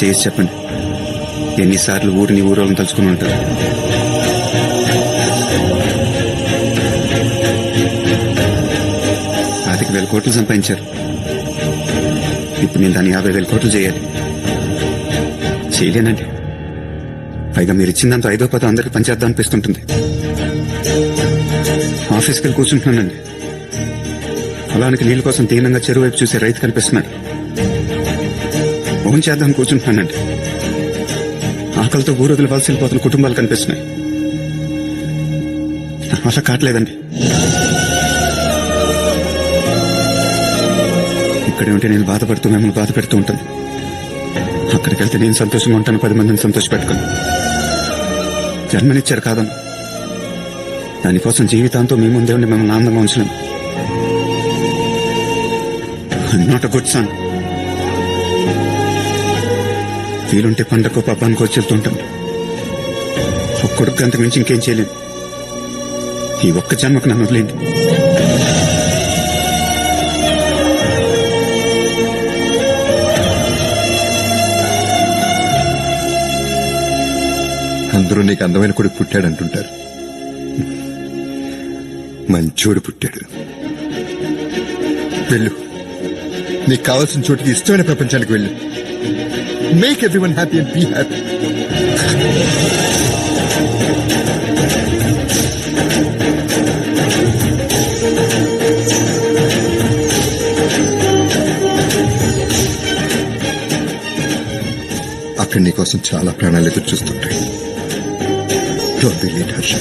చేసి చెప్పండి. ఎన్నిసార్లు ఊరిని ఊరోళ్ళని తలుచుకుని ఉంటారు. పాతిక వేల కోట్లు సంపాదించారు. ఇప్పుడు నేను దాన్ని 50,000 కోట్లు చేయాలి. చేయలేనండి. పైగా మీరు ఇచ్చిందంతా 5వ 10 అందరికి పనిచేద్దాం అనిపిస్తుంటుంది. ఆఫీస్కి వెళ్ళి కూర్చుంటున్నానండి. పొలానికి నీళ్ళ కోసం దీనంగా చెరువు వైపు చూసే రైతు కనిపిస్తున్నాడు. భోజనం చేద్దాం కూర్చుంటున్నానండి. ఆకలితో ఊరొదిలి వలస వెళ్ళిపోతున్న కుటుంబాలు కనిపిస్తున్నాయి. నా వల్ల కావట్లేదండి. ఇక్కడే ఉంటే నేను బాధపడుతూ మిమ్మల్ని బాధ పెడుతూ ఉంటాను. అక్కడికి వెళ్తే నేను సంతోషంగా ఉంటాను, 10 మందిని సంతోషపెట్టుకోను. జన్మనిచ్చారు కాదను. దానికోసం జీవితాంతో మీ ముందే ఉండి మిమ్మల్ని ఆనందంగా ఉంచలేను. I'm not a good son. వీలుంటే పండగ పబ్బానికి వచ్చి వెళ్తుంటాను. ఒక్కడుకు అంతకు మించి ఇంకేం చేయలేను. ఈ ఒక్క జన్మకు నన్ను వదిలేండి. అందరూ నీకు అందమైన కొడుకు పుట్టాడంటుంటారు. మంచోడు పుట్టాడు. వెళ్ళు, నీకు కావాల్సిన చోటికి, ఇష్టమైన ప్రపంచానికి వెళ్ళు. Make everyone happy and be happy. అక్కడ నీకోసం చాలా ప్రాణాలు ఎదురు చూస్తుంటాయి. Don't be late Harsha.